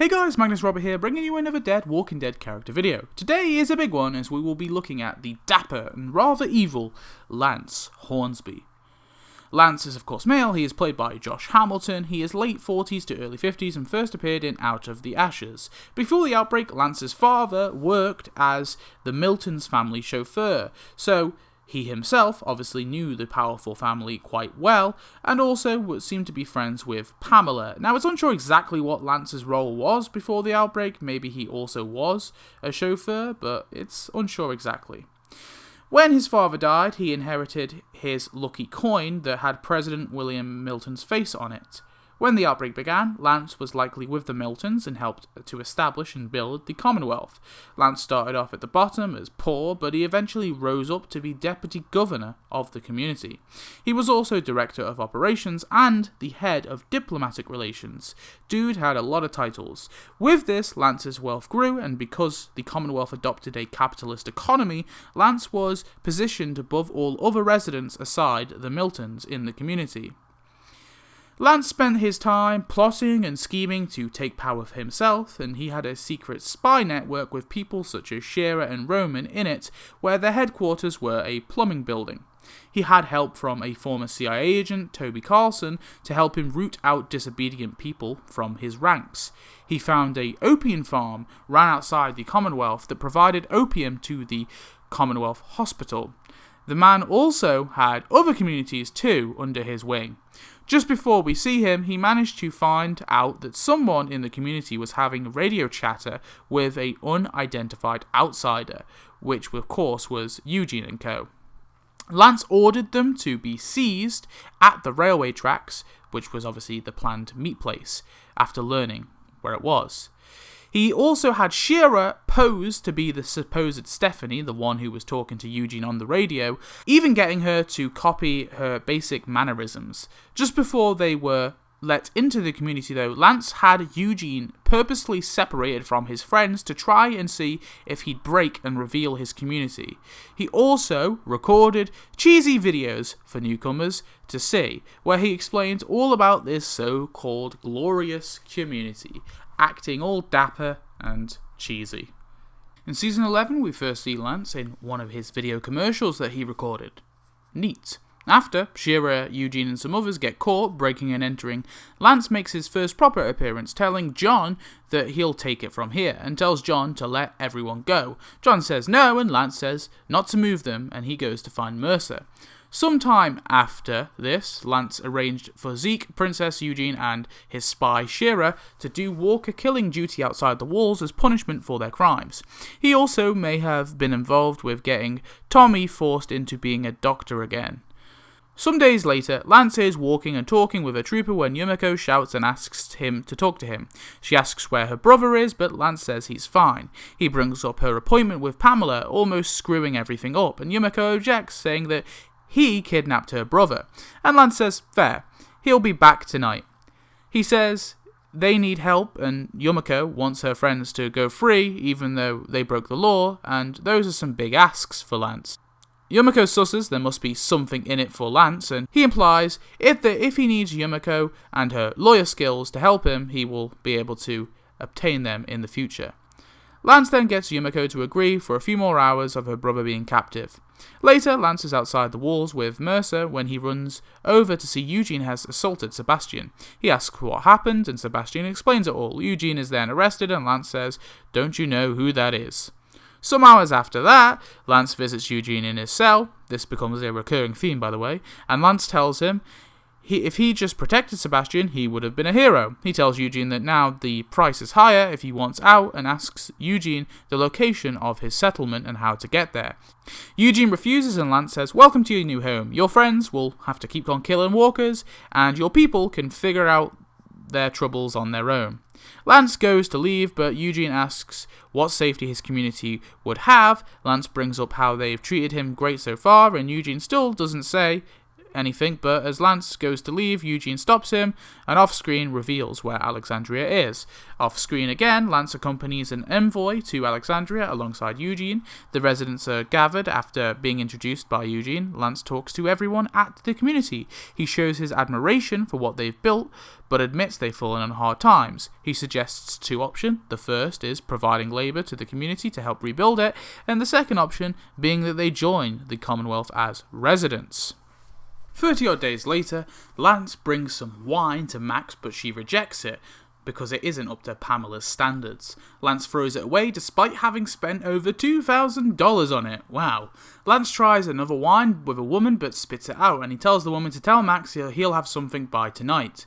Hey guys, Magnus Robert here, bringing you another Walking Dead character video. Today is a big one as we will be looking at the dapper and rather evil Lance Hornsby. Lance is of course male, he is played by Josh Hamilton, he is late 40s to early 50s and first appeared in Out of the Ashes. Before the outbreak, Lance's father worked as the Milton's family chauffeur, so he himself obviously knew the powerful family quite well, and also seemed to be friends with Pamela. Now, it's unsure exactly what Lance's role was before the outbreak. Maybe he also was a chauffeur, but it's unsure exactly. When his father died, he inherited his lucky coin that had President William Milton's face on it. When the outbreak began, Lance was likely with the Miltons and helped to establish and build the Commonwealth. Lance started off at the bottom as poor, but he eventually rose up to be deputy governor of the community. He was also director of operations and the head of diplomatic relations. Dude had a lot of titles. With this, Lance's wealth grew, and because the Commonwealth adopted a capitalist economy, Lance was positioned above all other residents aside the Miltons in the community. Lance spent his time plotting and scheming to take power for himself, and he had a secret spy network with people such as Shearer and Roman in it, where their headquarters were a plumbing building. He had help from a former CIA agent, Toby Carlson, to help him root out disobedient people from his ranks. He found an opium farm ran outside the Commonwealth that provided opium to the Commonwealth Hospital. The man also had other communities too under his wing. Just before we see him, he managed to find out that someone in the community was having radio chatter with an unidentified outsider, which of course was Eugene and co. Lance ordered them to be seized at the railway tracks, which was obviously the planned meet place, after learning where it was. He also had Shearer pose to be the supposed Stephanie, the one who was talking to Eugene on the radio, even getting her to copy her basic mannerisms. Just before they were let into the community though, Lance had Eugene purposely separated from his friends to try and see if he'd break and reveal his community. He also recorded cheesy videos for newcomers to see, where he explained all about this so-called glorious community, acting all dapper and cheesy. In Season 11, we first see Lance in one of his video commercials that he recorded. Neat. After, Shearer, Eugene and some others get caught breaking and entering, Lance makes his first proper appearance, telling John that he'll take it from here, and tells John to let everyone go. John says no, and Lance says not to move them, and he goes to find Mercer. Sometime after this, Lance arranged for Zeke, Princess Eugene, and his spy Shearer to do Walker killing duty outside the walls as punishment for their crimes. He also may have been involved with getting Tommy forced into being a doctor again. Some days later, Lance is walking and talking with a trooper when Yumiko shouts and asks him to talk to him. She asks where her brother is, but Lance says he's fine. He brings up her appointment with Pamela, almost screwing everything up, and Yumiko objects, saying that he kidnapped her brother. And Lance says, fair, he'll be back tonight. He says they need help, and Yumiko wants her friends to go free, even though they broke the law, and those are some big asks for Lance. Yumiko susses there must be something in it for Lance, and he implies if he needs Yumiko and her lawyer skills to help him, he will be able to obtain them in the future. Lance then gets Yumiko to agree for a few more hours of her brother being captive. Later, Lance is outside the walls with Mercer when he runs over to see Eugene has assaulted Sebastian. He asks what happened, and Sebastian explains it all. Eugene is then arrested, and Lance says, "Don't you know who that is?" Some hours after that, Lance visits Eugene in his cell. This becomes a recurring theme, by the way, and Lance tells him if he just protected Sebastian, he would have been a hero. He tells Eugene that now the price is higher if he wants out, and asks Eugene the location of his settlement and how to get there. Eugene refuses, and Lance says, welcome to your new home. Your friends will have to keep on killing walkers, and your people can figure out their troubles on their own. Lance goes to leave, but Eugene asks what safety his community would have. Lance brings up how they've treated him great so far, and Eugene still doesn't say anything, but as Lance goes to leave, Eugene stops him and off-screen reveals where Alexandria is. Off-screen again, Lance accompanies an envoy to Alexandria alongside Eugene. The residents are gathered after being introduced by Eugene. Lance talks to everyone at the community. He shows his admiration for what they've built, but admits they've fallen on hard times. He suggests two options. The first is providing labour to the community to help rebuild it, and the second option being that they join the Commonwealth as residents. 30-odd days later, Lance brings some wine to Max, but she rejects it because it isn't up to Pamela's standards. Lance throws it away despite having spent over $2,000 on it. Wow. Lance tries another wine with a woman but spits it out, and he tells the woman to tell Max he'll have something by tonight.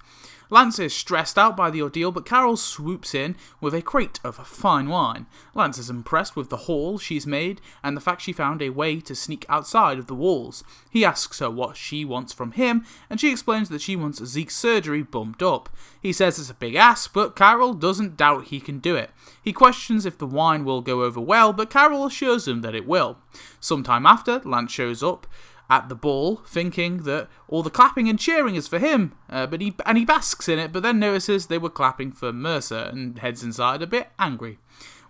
Lance is stressed out by the ordeal, but Carol swoops in with a crate of fine wine. Lance is impressed with the haul she's made and the fact she found a way to sneak outside of the walls. He asks her what she wants from him, and she explains that she wants Zeke's surgery bumped up. He says it's a big ask, but Carol doesn't doubt he can do it. He questions if the wine will go over well, but Carol assures him that it will. Sometime after, Lance shows up at the ball, thinking that all the clapping and cheering is for him, but he basks in it, but then notices they were clapping for Mercer and heads inside a bit angry.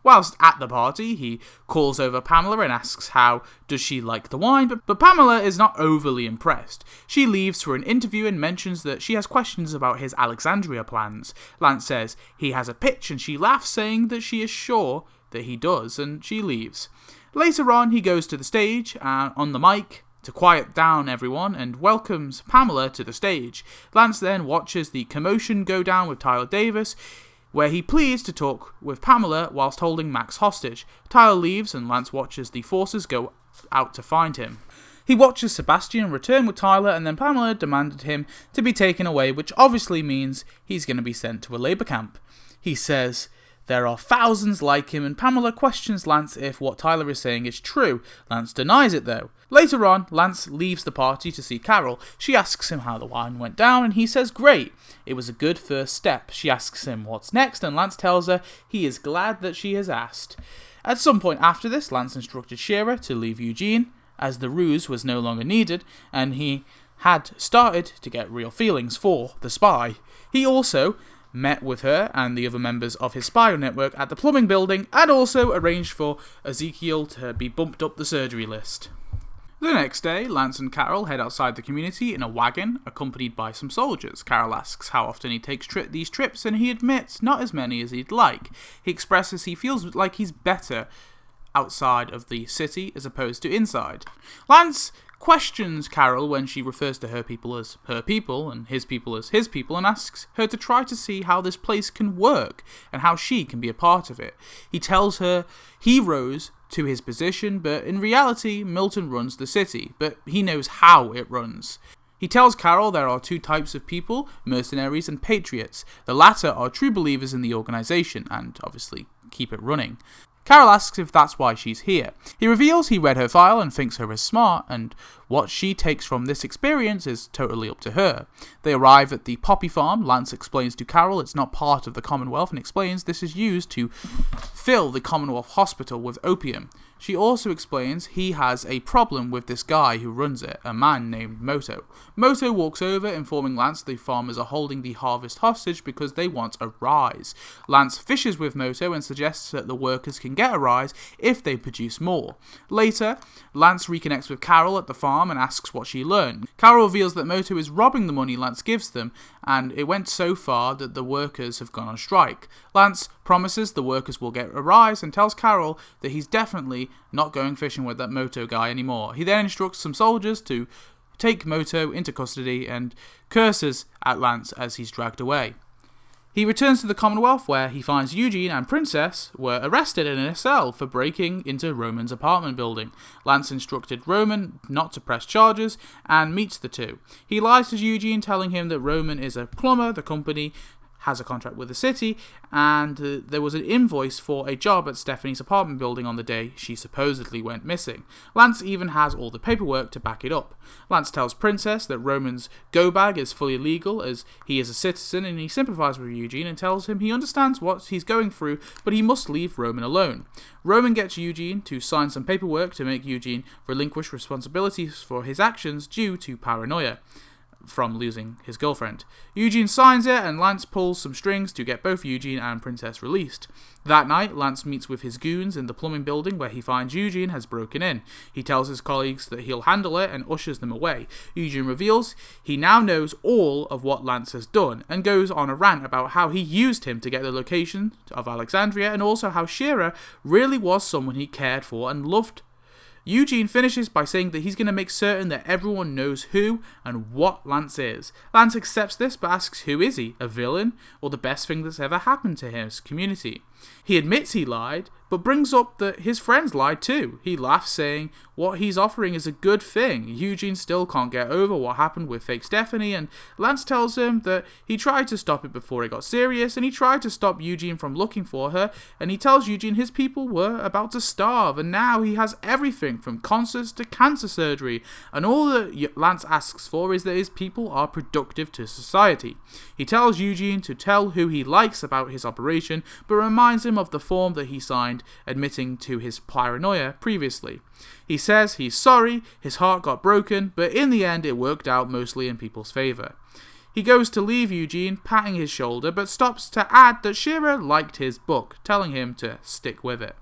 Whilst at the party, he calls over Pamela and asks how does she like the wine, but Pamela is not overly impressed. She leaves for an interview and mentions that she has questions about his Alexandria plans. Lance says he has a pitch, and she laughs, saying that she is sure that he does, and she leaves. Later on, he goes to the stage on the mic to quiet down everyone and welcomes Pamela to the stage. Lance then watches the commotion go down with Tyler Davis, where he pleads to talk with Pamela whilst holding Max hostage. Tyler leaves and Lance watches the forces go out to find him. He watches Sebastian return with Tyler, and then Pamela demanded him to be taken away, which obviously means he's going to be sent to a labour camp. He says there are thousands like him, and Pamela questions Lance if what Tyler is saying is true. Lance denies it though. Later on, Lance leaves the party to see Carol. She asks him how the wine went down, and he says great. It was a good first step. She asks him what's next, and Lance tells her he is glad that she has asked. At some point after this, Lance instructed Shearer to leave Eugene, as the ruse was no longer needed, and he had started to get real feelings for the spy. He also met with her and the other members of his spy network at the plumbing building, and also arranged for Ezekiel to be bumped up the surgery list. The next day, Lance and Carol head outside the community in a wagon, accompanied by some soldiers. Carol asks how often he takes these trips, and he admits not as many as he'd like. He expresses he feels like he's better outside of the city as opposed to inside. Lance questions Carol when she refers to her people as her people and his people as his people, and asks her to try to see how this place can work and how she can be a part of it. He tells her he rose to his position, but in reality Milton runs the city, but he knows how it runs. He tells Carol there are two types of people, mercenaries and patriots. The latter are true believers in the organisation and obviously keep it running. Carol asks if that's why she's here. He reveals he read her file and thinks her as smart, and what she takes from this experience is totally up to her. They arrive at the poppy farm. Lance explains to Carol it's not part of the Commonwealth and explains this is used to fill the Commonwealth hospital with opium. She also explains he has a problem with this guy who runs it, a man named Moto. Moto walks over, informing Lance the farmers are holding the harvest hostage because they want a rise. Lance fishes with Moto and suggests that the workers can get a rise if they produce more. Later, Lance reconnects with Carol at the farm and asks what she learned. Carol reveals that Moto is robbing the money Lance gives them, and it went so far that the workers have gone on strike. Lance promises the workers will get a rise and tells Carol that he's definitely not going fishing with that Moto guy anymore. He then instructs some soldiers to take Moto into custody and curses at Lance as he's dragged away. He returns to the Commonwealth, where he finds Eugene and Princess were arrested in a cell for breaking into Roman's apartment building. Lance instructed Roman not to press charges and meets the two. He lies to Eugene, telling him that Roman is a plumber the company has a contract with the city, and there was an invoice for a job at Stephanie's apartment building on the day she supposedly went missing. Lance even has all the paperwork to back it up. Lance tells Princess that Roman's go bag is fully legal as he is a citizen, and he sympathizes with Eugene and tells him he understands what he's going through, but he must leave Roman alone. Roman gets Eugene to sign some paperwork to make Eugene relinquish responsibilities for his actions due to paranoia from losing his girlfriend. Eugene signs it, and Lance pulls some strings to get both Eugene and Princess released. That night, Lance meets with his goons in the plumbing building where he finds Eugene has broken in. He tells his colleagues that he'll handle it and ushers them away. Eugene reveals he now knows all of what Lance has done and goes on a rant about how he used him to get the location of Alexandria and also how Shira really was someone he cared for and loved. Eugene finishes by saying that he's going to make certain that everyone knows who and what Lance is. Lance accepts this but asks who is he, a villain, or the best thing that's ever happened to his community. He admits he lied, but brings up that his friends lied too. He laughs, saying what he's offering is a good thing. Eugene still can't get over what happened with fake Stephanie, and Lance tells him that he tried to stop it before it got serious, and he tried to stop Eugene from looking for her, and he tells Eugene his people were about to starve, and now he has everything from concerts to cancer surgery, and all that Lance asks for is that his people are productive to society. He tells Eugene to tell who he likes about his operation, but reminds him of the form that he signed admitting to his paranoia previously. He says he's sorry, his heart got broken, but in the end it worked out mostly in people's favour. He goes to leave Eugene, patting his shoulder, but stops to add that Shira liked his book, telling him to stick with it.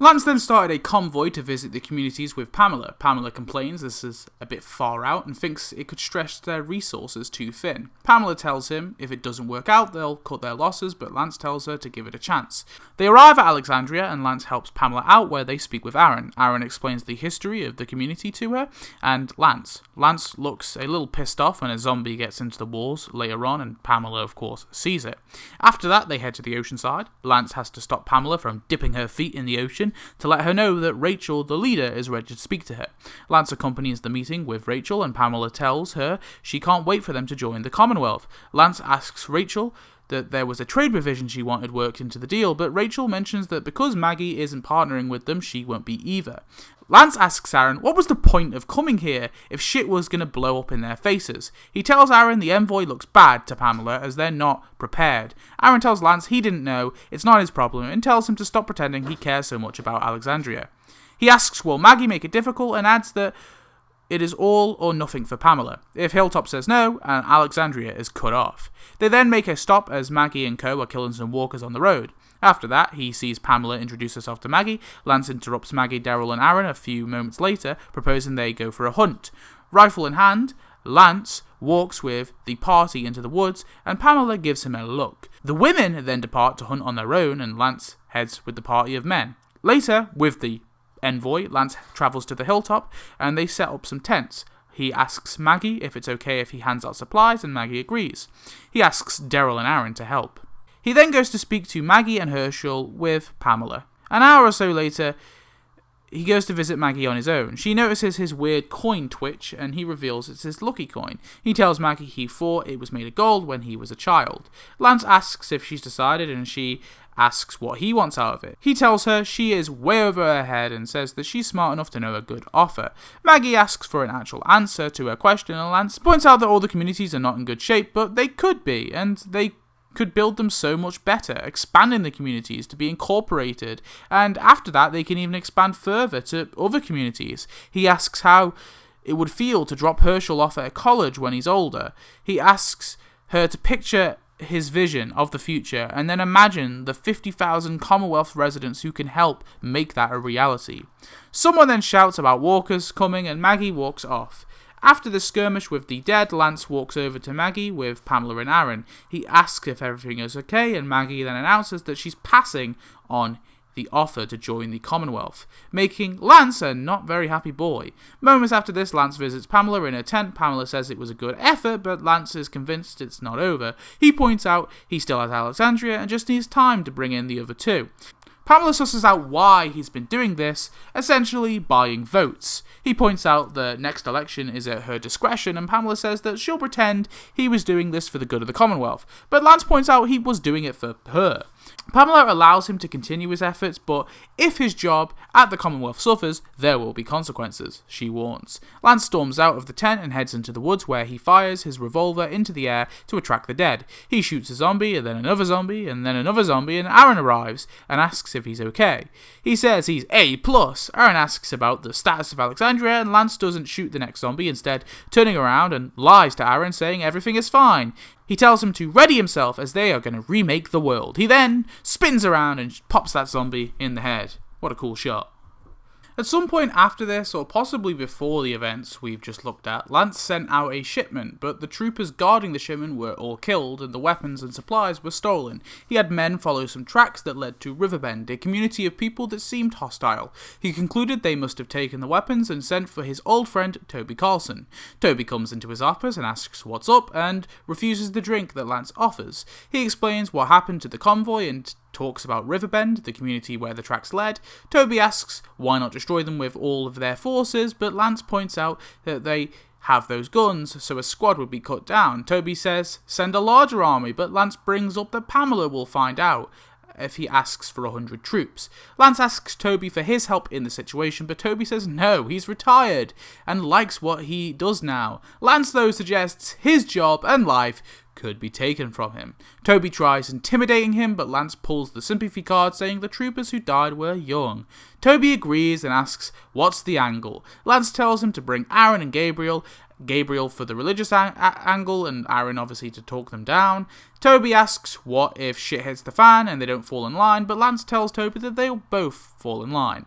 Lance then started a convoy to visit the communities with Pamela. Pamela complains this is a bit far out and thinks it could stretch their resources too thin. Pamela tells him if it doesn't work out, they'll cut their losses, but Lance tells her to give it a chance. They arrive at Alexandria, and Lance helps Pamela out where they speak with Aaron. Aaron explains the history of the community to her, and Lance. Lance looks a little pissed off when a zombie gets into the walls later on, and Pamela, of course, sees it. After that, they head to the ocean side. Lance has to stop Pamela from dipping her feet in the ocean to let her know that Rachel, the leader, is ready to speak to her. Lance accompanies the meeting with Rachel, and Pamela tells her she can't wait for them to join the Commonwealth. Lance asks Rachel that there was a trade provision she wanted worked into the deal, but Rachel mentions that because Maggie isn't partnering with them, she won't be either. Lance asks Aaron what was the point of coming here if shit was going to blow up in their faces. He tells Aaron the envoy looks bad to Pamela as they're not prepared. Aaron tells Lance he didn't know, it's not his problem, and tells him to stop pretending he cares so much about Alexandria. He asks will Maggie make it difficult and adds that it is all or nothing for Pamela. If Hilltop says no, and Alexandria is cut off. They then make a stop as Maggie and co are killing some walkers on the road. After that, he sees Pamela introduce herself to Maggie. Lance interrupts Maggie, Daryl and Aaron a few moments later, proposing they go for a hunt. Rifle in hand, Lance walks with the party into the woods, and Pamela gives him a look. The women then depart to hunt on their own, and Lance heads with the party of men. Later, with the envoy, Lance travels to the hilltop, and they set up some tents. He asks Maggie if it's okay if he hands out supplies, and Maggie agrees. He asks Daryl and Aaron to help. He then goes to speak to Maggie and Herschel with Pamela. An hour or so later, he goes to visit Maggie on his own. She notices his weird coin twitch, and he reveals it's his lucky coin. He tells Maggie he thought it was made of gold when he was a child. Lance asks if she's decided, and she asks what he wants out of it. He tells her she is way over her head and says that she's smart enough to know a good offer. Maggie asks for an actual answer to her question, and Lance points out that all the communities are not in good shape, but they could be, and they could build them so much better, expanding the communities to be incorporated, and after that they can even expand further to other communities. He asks how it would feel to drop Herschel off at college when he's older. He asks her to picture his vision of the future and then imagine the 50,000 Commonwealth residents who can help make that a reality. Someone then shouts about walkers coming, and Maggie walks off. After the skirmish with the dead, Lance walks over to Maggie with Pamela and Aaron. He asks if everything is okay, and Maggie then announces that she's passing on the offer to join the Commonwealth, making Lance a not very happy boy. Moments after this, Lance visits Pamela in her tent. Pamela says it was a good effort, but Lance is convinced it's not over. He points out he still has Alexandria and just needs time to bring in the other two. Pamela susses out why he's been doing this, essentially buying votes. He points out the next election is at her discretion, and Pamela says that she'll pretend he was doing this for the good of the Commonwealth, but Lance points out he was doing it for her. Pamela allows him to continue his efforts, but if his job at the Commonwealth suffers, there will be consequences, she warns. Lance storms out of the tent and heads into the woods, where he fires his revolver into the air to attract the dead. He shoots a zombie, and then another zombie, and then another zombie, and Aaron arrives and asks if he's okay. He says he's A+. Aaron asks about the status of Alexandria, and Lance doesn't shoot the next zombie, instead turning around and lies to Aaron, saying everything is fine. He tells him to ready himself as they are going to remake the world. He then spins around and pops that zombie in the head. What a cool shot. At some point after this, or possibly before the events we've just looked at, Lance sent out a shipment, but the troopers guarding the shipment were all killed and the weapons and supplies were stolen. He had men follow some tracks that led to Riverbend, a community of people that seemed hostile. He concluded they must have taken the weapons and sent for his old friend Toby Carlson. Toby comes into his office and asks what's up and refuses the drink that Lance offers. He explains what happened to the convoy and talks about Riverbend, the community where the tracks led. Toby asks why not destroy them with all of their forces, but Lance points out that they have those guns, so a squad would be cut down. Toby says send a larger army, but Lance brings up that Pamela will find out if he asks for 100 troops. Lance asks Toby for his help in the situation, but Toby says no, he's retired and likes what he does now. Lance though suggests his job and life could be taken from him. Toby tries intimidating him, but Lance pulls the sympathy card, saying the troopers who died were young. Toby agrees and asks what's the angle. Lance tells him to bring Aaron and Gabriel for the religious angle, and Aaron obviously to talk them down. Toby asks what if shit hits the fan and they don't fall in line, but Lance tells Toby that they'll both fall in line.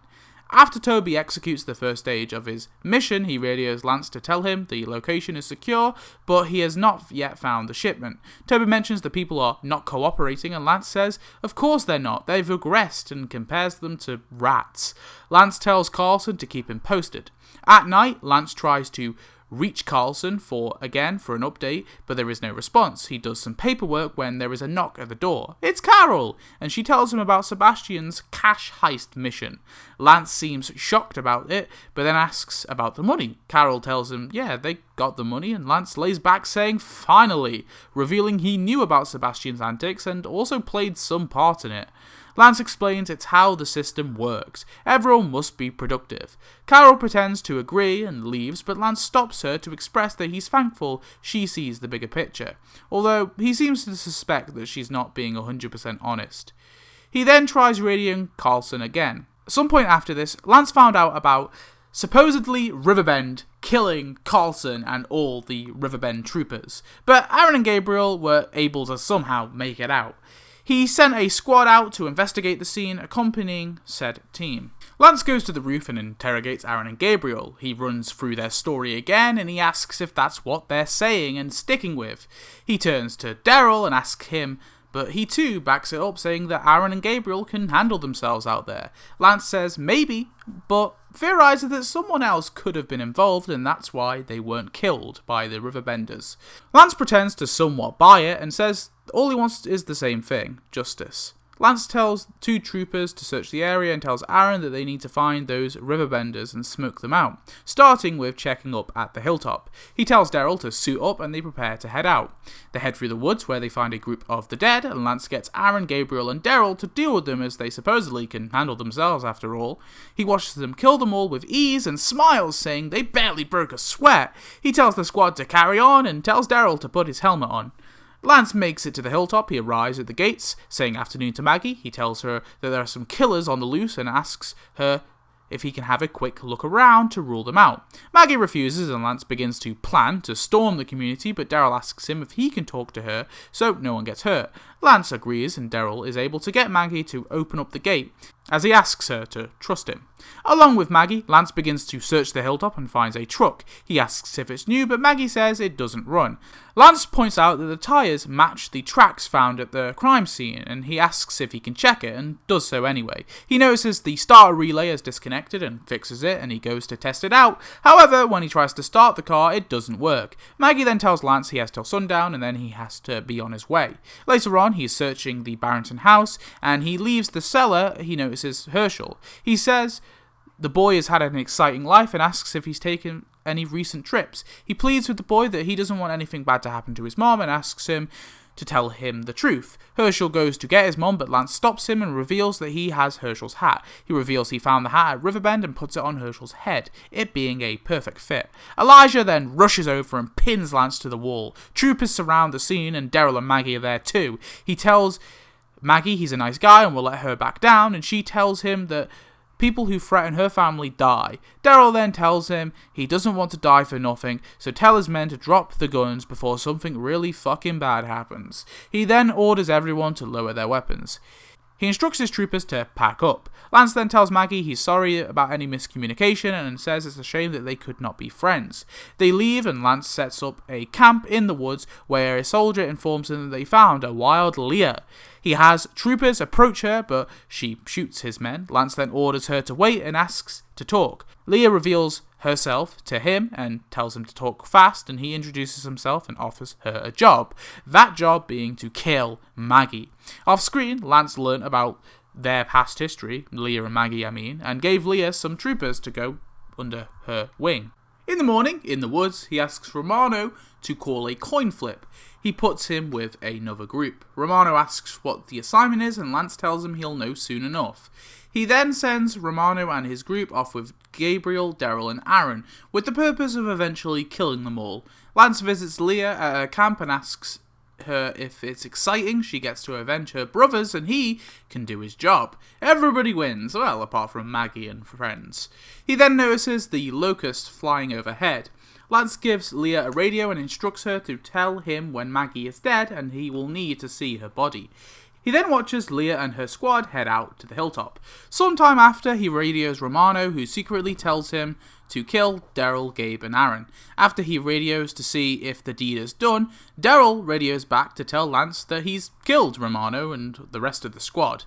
After Toby executes the first stage of his mission, he radios Lance to tell him the location is secure, but he has not yet found the shipment. Toby mentions the people are not cooperating, and Lance says, of course they're not, they've regressed, and compares them to rats. Lance tells Carlson to keep him posted. At night, Lance tries to reach Carlson for an update, but there is no response. He does some paperwork when there is a knock at the door. It's Carol, and she tells him about Sebastian's cash heist mission. Lance seems shocked about it, but then asks about the money. Carol tells him, yeah, they got the money, and Lance lays back saying, finally, revealing he knew about Sebastian's antics and also played some part in it. Lance explains it's how the system works. Everyone must be productive. Carol pretends to agree and leaves, but Lance stops her to express that he's thankful she sees the bigger picture, although he seems to suspect that she's not being 100% honest. He then tries radioing Carlson again. At some point after this, Lance found out about supposedly Riverbend killing Carlson and all the Riverbend troopers, but Aaron and Gabriel were able to somehow make it out. He sent a squad out to investigate the scene, accompanying said team. Lance goes to the roof and interrogates Aaron and Gabriel. He runs through their story again, and he asks if that's what they're saying and sticking with. He turns to Daryl and asks him, but he too backs it up, saying that Aaron and Gabriel can handle themselves out there. Lance says maybe, but theorizes that someone else could have been involved, and that's why they weren't killed by the Riverbenders. Lance pretends to somewhat buy it and says all he wants is the same thing, justice. Lance tells two troopers to search the area and tells Aaron that they need to find those Riverbenders and smoke them out, starting with checking up at the hilltop. He tells Daryl to suit up and they prepare to head out. They head through the woods where they find a group of the dead, and Lance gets Aaron, Gabriel and Daryl to deal with them as they supposedly can handle themselves after all. He watches them kill them all with ease and smiles, saying they barely broke a sweat. He tells the squad to carry on and tells Daryl to put his helmet on. Lance makes it to the hilltop. He arrives at the gates, saying afternoon to Maggie. He tells her that there are some killers on the loose and asks her if he can have a quick look around to rule them out. Maggie refuses and Lance begins to plan to storm the community, but Daryl asks him if he can talk to her so no one gets hurt. Lance agrees and Daryl is able to get Maggie to open up the gate as he asks her to trust him. Along with Maggie, Lance begins to search the hilltop and finds a truck. He asks if it's new, but Maggie says it doesn't run. Lance points out that the tyres match the tracks found at the crime scene, and he asks if he can check it, and does so anyway. He notices the starter relay is disconnected and fixes it, and he goes to test it out. However, when he tries to start the car, it doesn't work. Maggie then tells Lance he has till sundown, and then he has to be on his way. Later on, on, he's searching the Barrington house, and he leaves the cellar. He notices Herschel. He says the boy has had an exciting life and asks if he's taken any recent trips. He pleads with the boy that he doesn't want anything bad to happen to his mom and asks him to tell him the truth. Herschel goes to get his mom, but Lance stops him and reveals that he has Herschel's hat. He reveals he found the hat at Riverbend and puts it on Herschel's head, it being a perfect fit. Elijah then rushes over and pins Lance to the wall. Troopers surround the scene, and Daryl and Maggie are there too. He tells Maggie he's a nice guy and will let her back down, and she tells him that people who threaten her family die. Daryl then tells him he doesn't want to die for nothing, so tell his men to drop the guns before something really fucking bad happens. He then orders everyone to lower their weapons. He instructs his troopers to pack up. Lance then tells Maggie he's sorry about any miscommunication and says it's a shame that they could not be friends. They leave and Lance sets up a camp in the woods where a soldier informs him that they found a wild Leah. He has troopers approach her, but she shoots his men. Lance then orders her to wait and asks to talk. Leah reveals herself to him and tells him to talk fast, and he introduces himself and offers her a job. That job being to kill Maggie. Off screen, Lance learnt about their past history, Leah and Maggie and gave Leah some troopers to go under her wing. In the morning, in the woods, he asks Romano to call a coin flip. He puts him with another group. Romano asks what the assignment is, and Lance tells him he'll know soon enough. He then sends Romano and his group off with Gabriel, Daryl, and Aaron, with the purpose of eventually killing them all. Lance visits Leah at her camp and asks her if it's exciting. She gets to avenge her brothers, and he can do his job. Everybody wins, well, apart from Maggie and friends. He then notices the locust flying overhead. Lance gives Leah a radio and instructs her to tell him when Maggie is dead and he will need to see her body. He then watches Leah and her squad head out to the hilltop. Sometime after, he radios Romano, who secretly tells him to kill Daryl, Gabe, and Aaron. After he radios to see if the deed is done, Daryl radios back to tell Lance that he's killed Romano and the rest of the squad.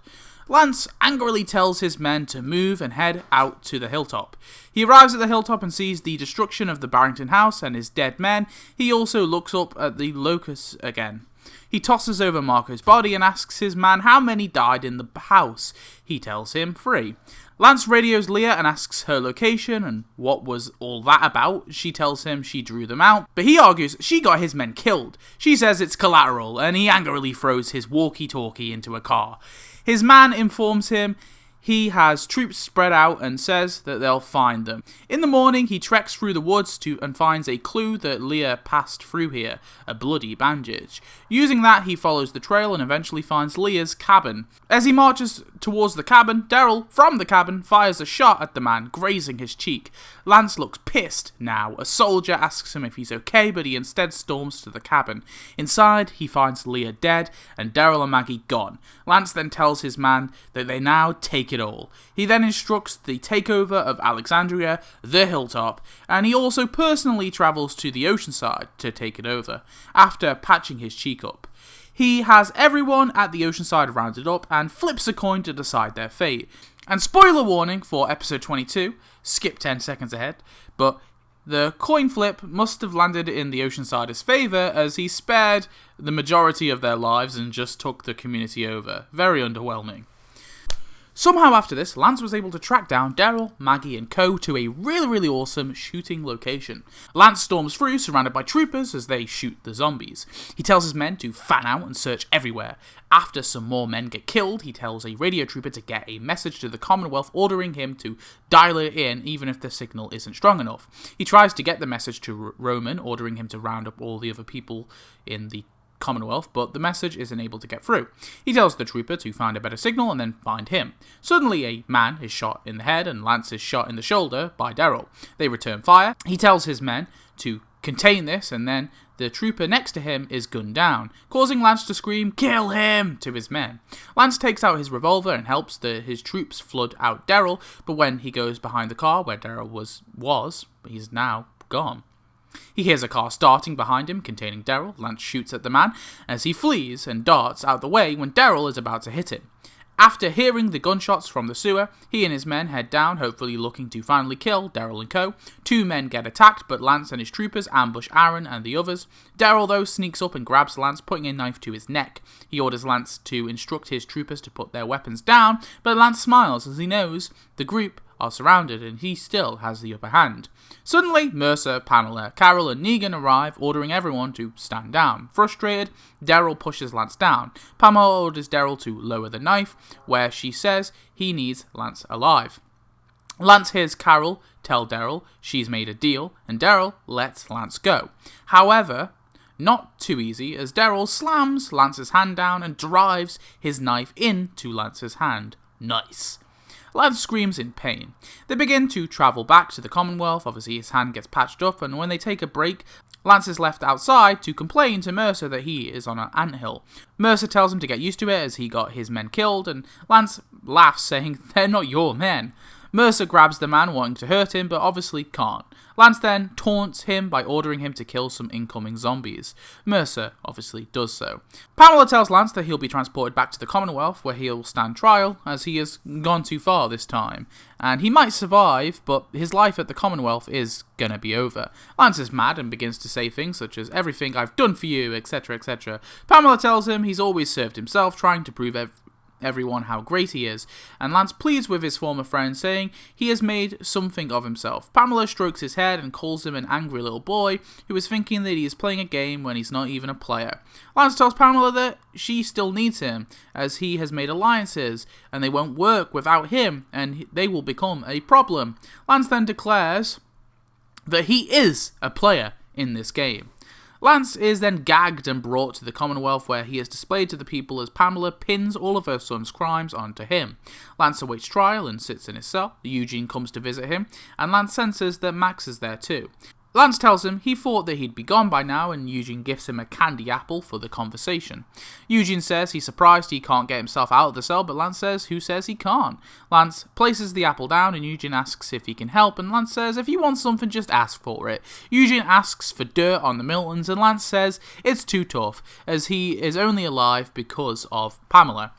Lance angrily tells his men to move and head out to the hilltop. He arrives at the hilltop and sees the destruction of the Barrington house and his dead men. He also looks up at the locusts again. He tosses over Marco's body and asks his man how many died in the house. He tells him 3. Lance radios Leah and asks her location and what was all that about. She tells him she drew them out, but he argues she got his men killed. She says it's collateral, and he angrily throws his walkie-talkie into a car. His man informs him he has troops spread out and says that they'll find them. In the morning, he treks through the woods and finds a clue that Leah passed through here, a bloody bandage. Using that, he follows the trail and eventually finds Leah's cabin. As he marches towards the cabin, Daryl, from the cabin, fires a shot at the man, grazing his cheek. Lance looks pissed now. A soldier asks him if he's okay, but he instead storms to the cabin. Inside, he finds Leah dead and Daryl and Maggie gone. Lance then tells his man that they now take it all. He then instructs the takeover of Alexandria, the hilltop, and he also personally travels to the oceanside to take it over, after patching his cheek up. He has everyone at the oceanside rounded up and flips a coin to decide their fate. And spoiler warning for episode 22, skip 10 seconds ahead, but the coin flip must have landed in the Oceansider's favour as he spared the majority of their lives and just took the community over. Very underwhelming. Somehow after this, Lance was able to track down Daryl, Maggie and co to a really awesome shooting location. Lance storms through, surrounded by troopers as they shoot the zombies. He tells his men to fan out and search everywhere. After some more men get killed, he tells a radio trooper to get a message to the Commonwealth ordering him to dial it in even if the signal isn't strong enough. He tries to get the message to Roman, ordering him to round up all the other people in the Commonwealth, but the message isn't able to get through. He tells the trooper to find a better signal and then find him. Suddenly a man is shot in the head and Lance is shot in the shoulder by Daryl. They return fire. He tells his men to contain this and then the trooper next to him is gunned down, causing Lance to scream, "Kill him!" to his men. Lance takes out his revolver and helps his troops flood out Daryl, but when he goes behind the car where Daryl was, he's now gone. He hears a car starting behind him containing Daryl. Lance shoots at the man as he flees and darts out the way when Daryl is about to hit him. After hearing the gunshots from the sewer, he and his men head down, hopefully looking to finally kill Daryl and co. 2 men get attacked, but Lance and his troopers ambush Aaron and the others. Daryl, though, sneaks up and grabs Lance, putting a knife to his neck. He orders Lance to instruct his troopers to put their weapons down, but Lance smiles as he knows the group are surrounded and he still has the upper hand. Suddenly, Mercer, Pamela, Carol and Negan arrive, ordering everyone to stand down. Frustrated, Daryl pushes Lance down. Pamela orders Daryl to lower the knife, where she says he needs Lance alive. Lance hears Carol tell Daryl she's made a deal, and Daryl lets Lance go. However, not too easy, as Daryl slams Lance's hand down and drives his knife into Lance's hand. Nice. Lance screams in pain. They begin to travel back to the Commonwealth. Obviously his hand gets patched up, and when they take a break, Lance is left outside to complain to Mercer that he is on an anthill. Mercer tells him to get used to it as he got his men killed, and Lance laughs, saying, "They're not your men." Mercer grabs the man wanting to hurt him, but obviously can't. Lance then taunts him by ordering him to kill some incoming zombies. Mercer obviously does so. Pamela tells Lance that he'll be transported back to the Commonwealth, where he'll stand trial, as he has gone too far this time. And he might survive, but his life at the Commonwealth is gonna be over. Lance is mad and begins to say things such as, "Everything I've done for you," etc, etc. Pamela tells him he's always served himself, trying to prove everyone how great he is, and Lance pleads with his former friend, saying he has made something of himself. Pamela strokes his head and calls him an angry little boy who is thinking that he is playing a game when he's not even a player. Lance tells Pamela that she still needs him, as he has made alliances, and they won't work without him, and they will become a problem. Lance then declares that he is a player in this game. Lance is then gagged and brought to the Commonwealth, where he is displayed to the people as Pamela pins all of her son's crimes onto him. Lance awaits trial and sits in his cell. Eugene comes to visit him, and Lance senses that Max is there too. Lance tells him he thought that he'd be gone by now, and Eugene gifts him a candy apple for the conversation. Eugene says he's surprised he can't get himself out of the cell, but Lance says who says he can't. Lance places the apple down, and Eugene asks if he can help, and Lance says if you want something, just ask for it. Eugene asks for dirt on the Miltons, and Lance says it's too tough, as he is only alive because of Pamela.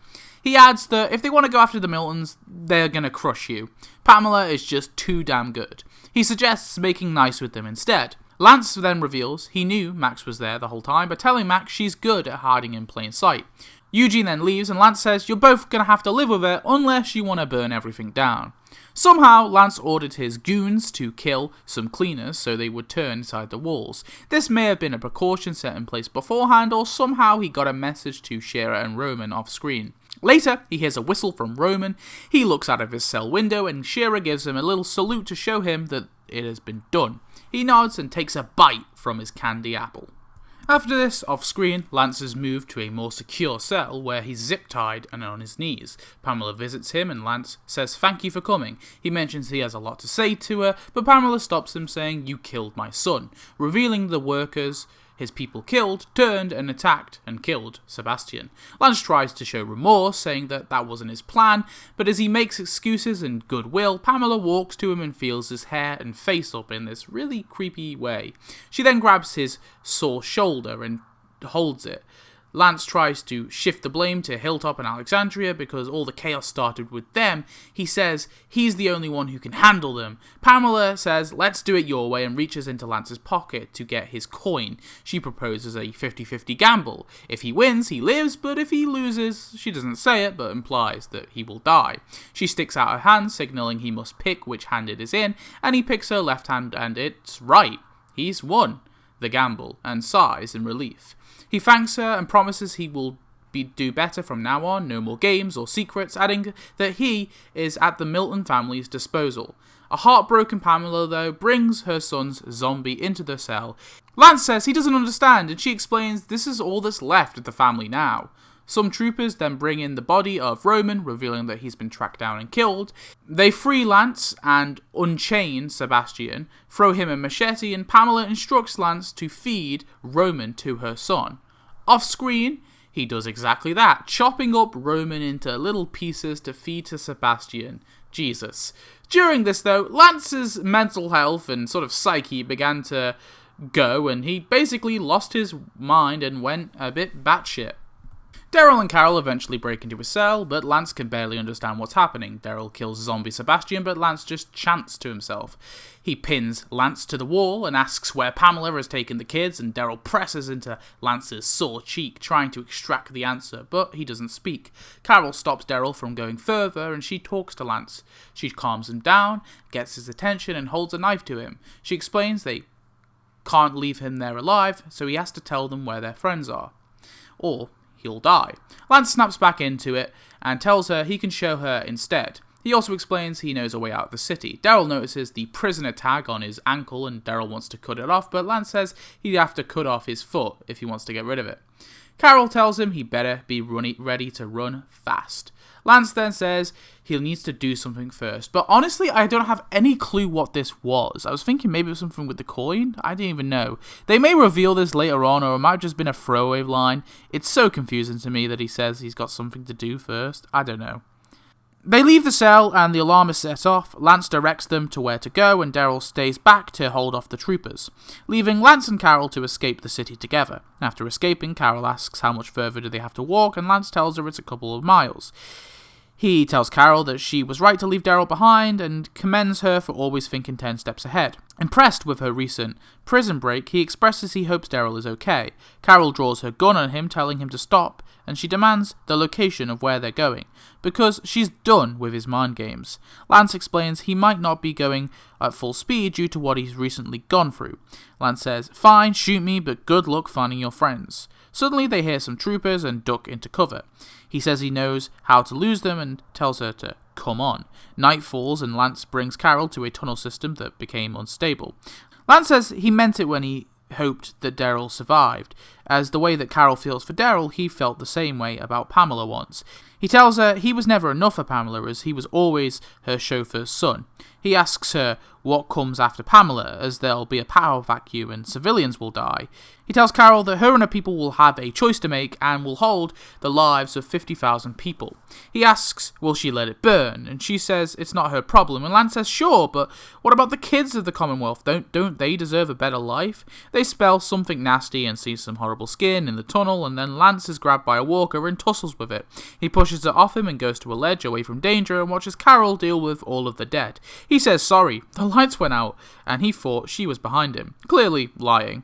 He adds that if they want to go after the Miltons, they're gonna crush you. Pamela is just too damn good. He suggests making nice with them instead. Lance then reveals he knew Max was there the whole time, but telling Max she's good at hiding in plain sight. Eugene then leaves, and Lance says you're both gonna have to live with it unless you want to burn everything down. Somehow, Lance ordered his goons to kill some cleaners so they would turn inside the walls. This may have been a precaution set in place beforehand, or somehow he got a message to Shera and Roman off screen. Later, he hears a whistle from Roman. He looks out of his cell window, and Shera gives him a little salute to show him that it has been done. He nods and takes a bite from his candy apple. After this, off-screen, Lance is moved to a more secure cell where he's zip-tied and on his knees. Pamela visits him, and Lance says thank you for coming. He mentions he has a lot to say to her, but Pamela stops him, saying you killed my son, revealing the workers his people killed, turned and attacked and killed Sebastian. Lance tries to show remorse, saying that wasn't his plan, but as he makes excuses and goodwill, Pamela walks to him and feels his hair and face up in this really creepy way. She then grabs his sore shoulder and holds it. Lance tries to shift the blame to Hilltop and Alexandria because all the chaos started with them. He says he's the only one who can handle them. Pamela says, let's do it your way, and reaches into Lance's pocket to get his coin. She proposes a 50-50 gamble. If he wins, he lives, but if he loses, she doesn't say it, but implies that he will die. She sticks out her hand, signaling he must pick which hand it is in, and he picks her left hand, and it's right. He's won the gamble, and sighs in relief. He thanks her and promises he will do better from now on, no more games or secrets, adding that he is at the Milton family's disposal. A heartbroken Pamela, though, brings her son's zombie into the cell. Lance says he doesn't understand, and she explains this is all that's left of the family now. Some troopers then bring in the body of Roman, revealing that he's been tracked down and killed. They free Lance and unchain Sebastian, throw him a machete, and Pamela instructs Lance to feed Roman to her son. Off screen, he does exactly that, chopping up Roman into little pieces to feed to Sebastian. Jesus. During this, though, Lance's mental health and sort of psyche began to go, and he basically lost his mind and went a bit batshit. Daryl and Carol eventually break into his cell, but Lance can barely understand what's happening. Daryl kills zombie Sebastian, but Lance just chants to himself. He pins Lance to the wall and asks where Pamela has taken the kids, and Daryl presses into Lance's sore cheek, trying to extract the answer, but he doesn't speak. Carol stops Daryl from going further, and she talks to Lance. She calms him down, gets his attention, and holds a knife to him. She explains they can't leave him there alive, so he has to tell them where their friends are, or he'll die. Lance snaps back into it and tells her he can show her instead. He also explains he knows a way out of the city. Daryl notices the prisoner tag on his ankle and Daryl wants to cut it off, but Lance says he'd have to cut off his foot if he wants to get rid of it. Carol tells him he better be ready to run fast. Lance then says he needs to do something first, but honestly I don't have any clue what this was. I was thinking maybe it was something with the coin. I didn't even know. They may reveal this later on, or it might have just been a throwaway line. It's so confusing to me that he says he's got something to do first. I don't know. They leave the cell and the alarm is set off. Lance directs them to where to go and Daryl stays back to hold off the troopers, leaving Lance and Carol to escape the city together. After escaping, Carol asks how much further do they have to walk and Lance tells her it's a couple of miles. He tells Carol that she was right to leave Daryl behind and commends her for always thinking 10 steps ahead. Impressed with her recent prison break, he expresses he hopes Daryl is okay. Carol draws her gun on him, telling him to stop, and she demands the location of where they're going, because she's done with his mind games. Lance explains he might not be going at full speed due to what he's recently gone through. Lance says, "Fine, shoot me, but good luck finding your friends." Suddenly they hear some troopers and duck into cover. He says he knows how to lose them and tells her to come on. Night falls and Lance brings Carol to a tunnel system that became unstable. Lance says he meant it when he hoped that Daryl survived, as the way that Carol feels for Daryl, he felt the same way about Pamela once. He tells her he was never enough for Pamela, as he was always her chauffeur's son. He asks her what comes after Pamela, as there'll be a power vacuum and civilians will die. He tells Carol that her and her people will have a choice to make and will hold the lives of 50,000 people. He asks, will she let it burn? And she says it's not her problem. And Lance says, sure, but what about the kids of the Commonwealth? Don't they deserve a better life? They smell something nasty and see some horrible skin in the tunnel, and then Lance is grabbed by a walker and tussles with it. He pushes it off him and goes to a ledge away from danger and watches Carol deal with all of the dead. He says sorry, the lights went out, and he thought she was behind him, clearly lying.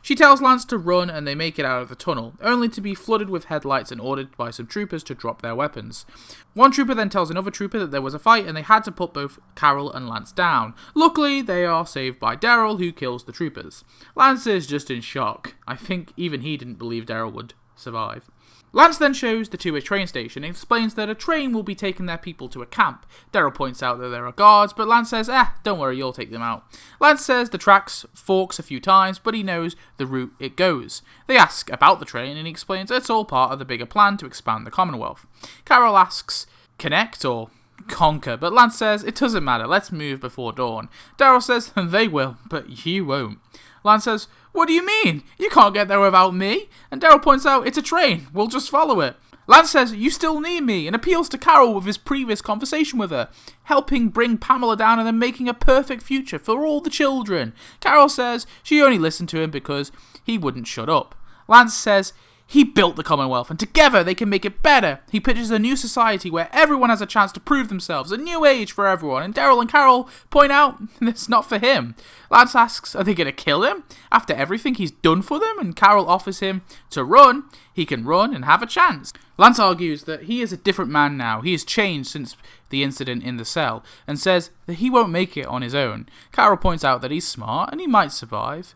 She tells Lance to run and they make it out of the tunnel, only to be flooded with headlights and ordered by some troopers to drop their weapons. One trooper then tells another trooper that there was a fight and they had to put both Carol and Lance down. Luckily, they are saved by Daryl, who kills the troopers. Lance is just in shock. I think even he didn't believe Daryl would survive. Lance then shows the two a train station and explains that a train will be taking their people to a camp. Daryl points out that there are guards, but Lance says, don't worry, you'll take them out. Lance says the tracks forks a few times, but he knows the route it goes. They ask about the train and he explains it's all part of the bigger plan to expand the Commonwealth. Carol asks, connect or conquer, but Lance says it doesn't matter, let's move before dawn. Daryl says they will, but you won't. Lance says, what do you mean? You can't get there without me. And Daryl points out, it's a train, we'll just follow it. Lance says, you still need me, and appeals to Carol with his previous conversation with her, helping bring Pamela down and then making a perfect future for all the children. Carol says she only listened to him because he wouldn't shut up. Lance says he built the Commonwealth, and together they can make it better. He pictures a new society where everyone has a chance to prove themselves, a new age for everyone, and Daryl and Carol point out it's not for him. Lance asks, are they going to kill him after everything he's done for them? And Carol offers him to run. He can run and have a chance. Lance argues that he is a different man now. He has changed since the incident in the cell, and says that he won't make it on his own. Carol points out that he's smart and he might survive.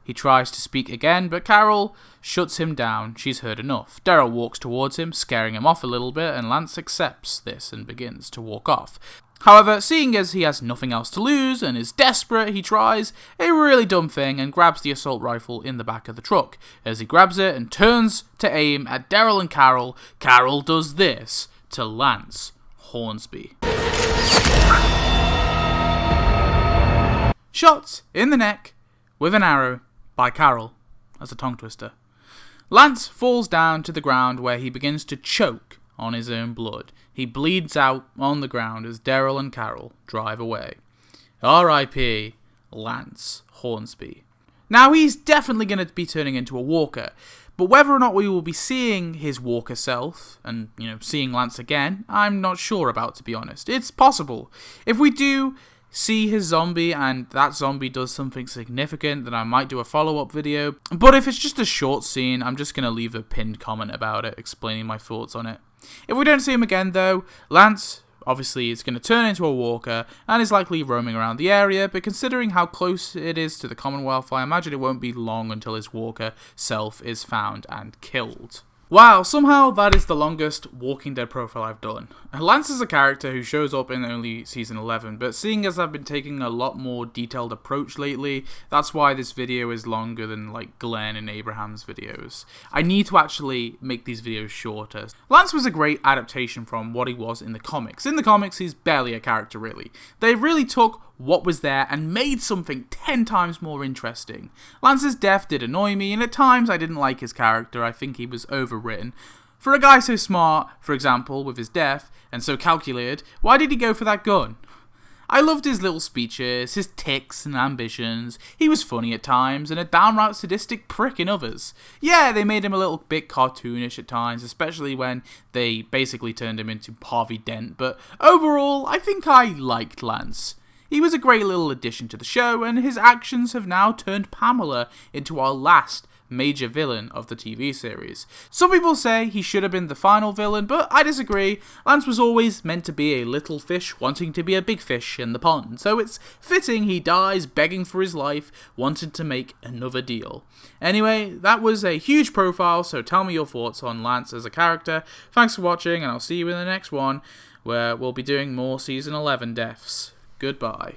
He tries to speak again, but Carol shuts him down. She's heard enough. Daryl walks towards him, scaring him off a little bit, and Lance accepts this and begins to walk off. However, seeing as he has nothing else to lose and is desperate, he tries a really dumb thing and grabs the assault rifle in the back of the truck. As he grabs it and turns to aim at Daryl and Carol, Carol does this to Lance Hornsby. Shot in the neck with an arrow by Carol as a tongue twister. Lance falls down to the ground where he begins to choke on his own blood. He bleeds out on the ground as Daryl and Carol drive away. R.I.P. Lance Hornsby. Now he's definitely going to be turning into a walker, But whether or not we will be seeing his Walker self, and, seeing Lance again, I'm not sure about, to be honest. It's possible. If we do see his zombie, and that zombie does something significant, then I might do a follow-up video. But if it's just a short scene, I'm just going to leave a pinned comment about it, explaining my thoughts on it. If we don't see him again, though, Lance obviously is going to turn into a walker and is likely roaming around the area, but considering how close it is to the Commonwealth, I imagine it won't be long until his walker self is found and killed. Wow, somehow that is the longest Walking Dead profile I've done. Lance is a character who shows up in only Season 11, but seeing as I've been taking a lot more detailed approach lately, that's why this video is longer than like Glenn and Abraham's videos. I need to actually make these videos shorter. Lance was a great adaptation from what he was in the comics. In the comics, he's barely a character really. They really took what was there and made something 10 times more interesting. Lance's death did annoy me, and at times I didn't like his character. I think he was overwritten. For a guy so smart, for example, with his death, and so calculated, why did he go for that gun? I loved his little speeches, his tics and ambitions. He was funny at times, and a downright sadistic prick in others. Yeah, they made him a little bit cartoonish at times, especially when they basically turned him into Harvey Dent, but overall, I think I liked Lance. He was a great little addition to the show, and his actions have now turned Pamela into our last major villain of the TV series. Some people say he should have been the final villain, but I disagree. Lance was always meant to be a little fish wanting to be a big fish in the pond, so it's fitting he dies begging for his life, wanting to make another deal. Anyway, that was a huge profile, so tell me your thoughts on Lance as a character. Thanks for watching, and I'll see you in the next one, where we'll be doing more Season 11 deaths. Goodbye.